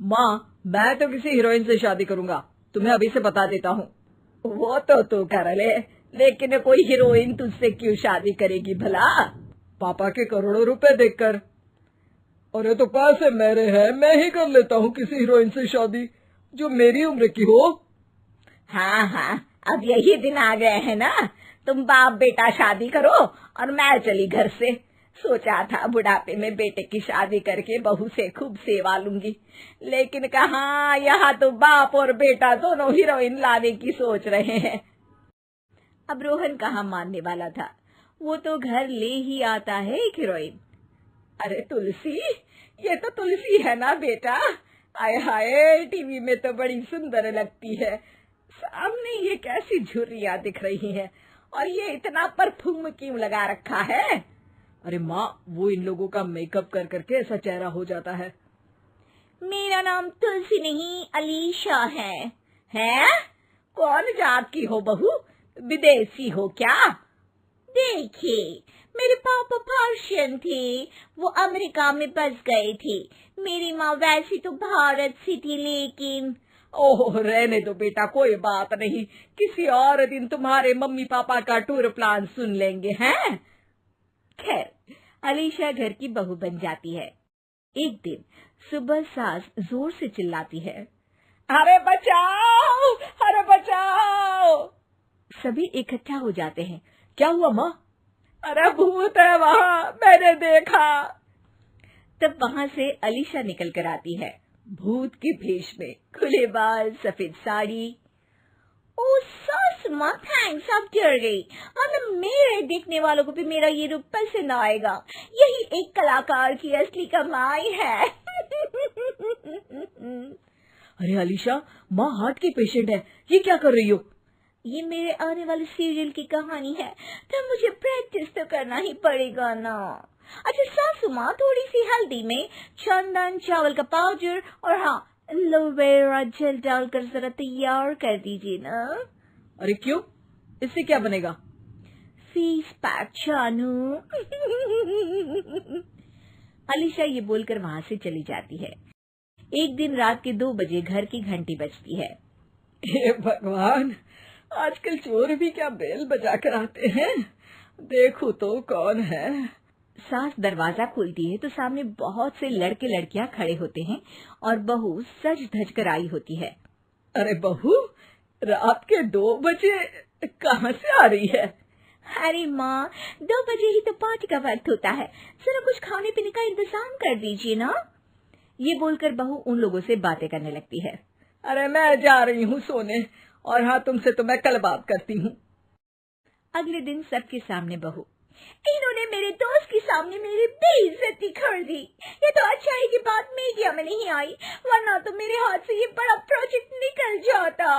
माँ, मैं तो किसी हीरोइन से शादी करूंगा, तुम्हें अभी से बता देता हूँ। वो तो तू कर ले, लेकिन कोई हीरोइन तुझसे क्यों शादी करेगी भला? पापा के करोड़ों रुपए देखकर। अरे तो पैसे मेरे हैं, मैं ही कर लेता हूँ किसी हीरोइन से शादी जो मेरी उम्र की हो। हाँ हाँ, अब यही दिन आ गए हैं ना, तुम बाप बेटा शादी करो और मैं चली घर से। सोचा था बुढ़ापे में बेटे की शादी करके बहू से खूब सेवा लूंगी, लेकिन कहाँ, यहाँ तो बाप और बेटा दोनों हीरोइन लाने की सोच रहे हैं। अब रोहन कहाँ मानने वाला था, वो तो घर ले ही आता है एक हीरोइन। अरे तुलसी, ये तो तुलसी है ना बेटा? आय हाय, टीवी में तो बड़ी सुंदर लगती है, सामने ये कैसी झुर्रियां दिख रही है, और ये इतना परफ्यूम क्यों लगा रखा है? अरे माँ, वो इन लोगों का मेकअप कर करके ऐसा चेहरा हो जाता है। मेरा नाम तुलसी नहीं अलीशा है। हैं? कौन जात की हो बहू? विदेशी हो क्या? देखिए, मेरे पापा पर्शियन थे, वो अमेरिका में बस गए थे। मेरी माँ वैसी तो भारत से थी, लेकिन ओह, रहने दो बेटा, कोई बात नहीं, किसी और दिन तुम्हारे मम्मी पापा का टूर प्लान सुन लेंगे हैं। खैर, अलीशा घर की बहू बन जाती है। एक दिन सुबह सास जोर से चिल्लाती है, अरे बचाओ, अरे बचाओ। सभी इकट्ठा हो जाते हैं। क्या हुआ माँ? अरे भूत है वहाँ, मैंने देखा। तब वहाँ से अलीशा निकल कर आती है, भूत के भेष में, खुले बाल, सफेद साड़ी। ओ सास माँ, थैंक्स, अब डर गई, वरना मेरे देखने वालों को भी मेरा ये रूप पसंद आएगा। यही एक कलाकार की असली कमाई है। अरे अलीशा, माँ हार्ट की पेशेंट है, ये क्या कर रही हो? ये मेरे आने वाले सीरियल की कहानी है, तो मुझे प्रैक्टिस तो करना ही पड़ेगा ना। अच्छा सासू माँ, थोड़ी सी हल्दी में चंदन, चावल का पाउडर और हाँ, एलोवेरा जेल डालकर जरा तैयार कर दीजिए ना। अरे क्यों, इससे क्या बनेगा? फेस पैक जानू। अलीशा ये बोलकर वहाँ से चली जाती है। एक दिन रात के 2 बजे घर की घंटी बजती है। हे भगवान, आजकल चोर भी क्या बेल बजा कर आते हैं, देखो तो कौन है। सास दरवाजा खोलती है तो सामने बहुत से लड़के लड़कियां खड़े होते हैं और बहू सज धज कर आई होती है। अरे बहू, रात के 2 बजे कहाँ से आ रही है? अरे माँ, 2 बजे ही तो पार्टी का वक्त होता है, जरा कुछ खाने पीने का इंतजाम कर दीजिए ना। ये बोलकर बहू उन लोगों से बातें करने लगती है। अरे मैं जा रही हूँ सोने, और हाँ, तुमसे तो मैं कल बात करती हूँ। अगले दिन सबके सामने बहू, इन्होंने मेरे दोस्त के सामने मेरी बेइज्जती कर दी। ये तो अच्छा है कि बात मीडिया में नहीं आई, वरना तो मेरे हाथ से ये बड़ा प्रोजेक्ट निकल जाता।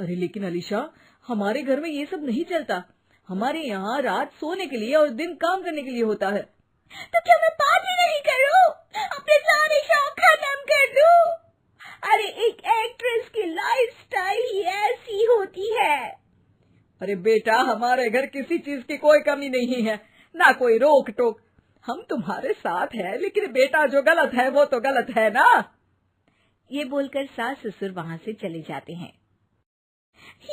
अरे लेकिन अलीशा, हमारे घर में ये सब नहीं चलता, हमारे यहाँ रात सोने के लिए और दिन काम करने के लिए होता है। तो क्या मैं पार्टी नहीं करूं? अपने सारे शौक खत्म कर दूं? अरे एक एक्ट्रेस की लाइफस्टाइल ही ऐसी होती है। अरे बेटा, हमारे घर किसी चीज की कोई कमी नहीं है, ना कोई रोक टोक, हम तुम्हारे साथ हैं, लेकिन बेटा जो गलत है वो तो गलत है ना। ये बोलकर सास ससुर वहाँ से चले जाते हैं।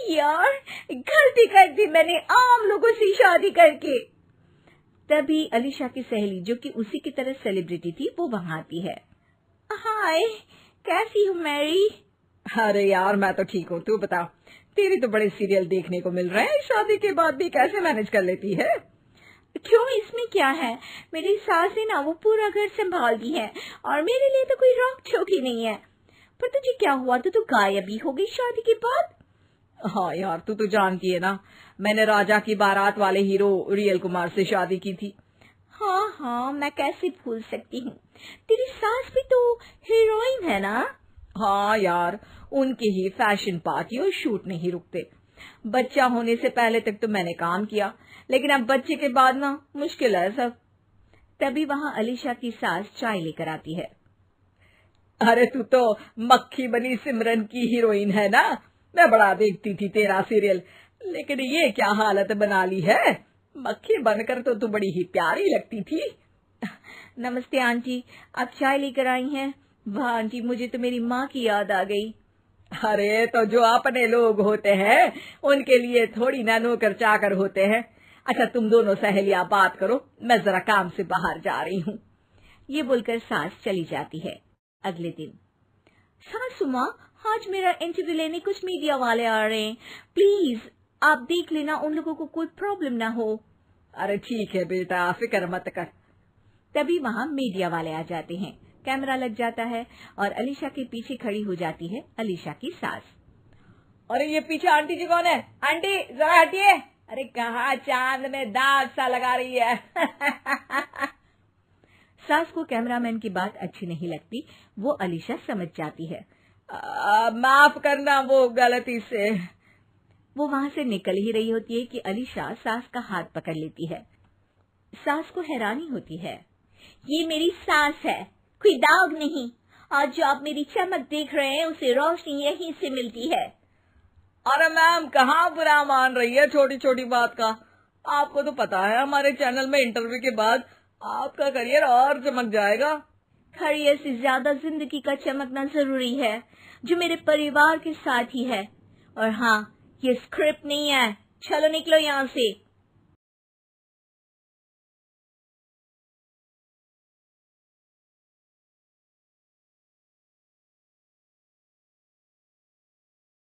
यार, गलती कर दी मैंने आम लोगों से शादी करके। तभी अलीशा की सहेली, जो कि उसी की तरह सेलिब्रिटी थी, वो वहाँ आती है। हाय, कैसी हो मैरी? अरे यार, मैं तो ठीक हूँ, तू बता, तेरी तो बड़े सीरियल देखने को मिल रहे हैं, शादी के बाद भी कैसे मैनेज कर लेती है? क्यों, इसमें क्या है, मेरी सास है ना, वो पूरा घर संभालती है और मेरे लिए तो कोई रोक टोक ही नहीं है। पर तुझे क्या हुआ, तो गायब ही हो गई शादी के बाद? हाँ यार, तू तो जानती है ना, मैंने राजा की बारात वाले हीरो रियल कुमार से शादी की थी। हाँ हाँ, मैं कैसे भूल सकती हूँ, तेरी सास भी तो हीरोइन है ना। हाँ यार, उनके ही फैशन पार्टी और शूट नहीं रुकते। बच्चा होने से पहले तक तो मैंने काम किया, लेकिन अब बच्चे के बाद ना मुश्किल है सब। तभी वहाँ अलीशा की सास चाय लेकर आती है। अरे तू तो मक्खी बनी सिमरन की हीरोइन है ना, मैं बड़ा देखती थी तेरा सीरियल, लेकिन ये क्या हालत बना ली है, मक्खी बनकर तो तू बड़ी ही प्यारी लगती थी। नमस्ते आंटी, आप चाय लेकर आई हैं, वाह आंटी, मुझे तो मेरी माँ की याद आ गई। अरे तो जो अपने लोग होते हैं उनके लिए थोड़ी ना नौकर चाकर होते हैं। अच्छा तुम दोनों सहेलियां बात करो, मैं जरा काम से बाहर जा रही हूँ। ये बोलकर सास चली जाती है। अगले दिन, सासू माँ, आज मेरा इंटरव्यू लेने कुछ मीडिया वाले आ रहे हैं, प्लीज आप देख लेना उन लोगों को कोई प्रॉब्लम ना हो। अरे ठीक है बेटा, फिक्र मत कर। तभी वहाँ मीडिया वाले आ जाते हैं। कैमरा लग जाता है और अलीशा के पीछे खड़ी हो जाती है अलीशा की सास। अरे ये पीछे आंटी जी कौन है? आंटी जरा हटिए। अरे कहाँ चांद में दाग सा लगा रही है। सास को कैमरामैन की बात अच्छी नहीं लगती, वो अलीशा समझ जाती है। माफ करना, वो गलती से। वो वहां से निकल ही रही होती है कि अलीशा सास का हाथ पकड़ लेती है। सास को हैरानी होती है, ये मेरी सास है, कोई दाग नहीं। आज जो आप मेरी चमक देख रहे हैं उसे रोशनी यहीं से मिलती है। अरे मैम, कहाँ बुरा मान रही है छोटी छोटी बात का। आपको तो पता है हमारे चैनल में इंटरव्यू के बाद आपका करियर और चमक जाएगा। करियर से ज्यादा जिंदगी का चमकना जरूरी है, जो मेरे परिवार के साथ ही है। और हाँ, ये स्क्रिप्ट नहीं है, चलो निकलो यहाँ से।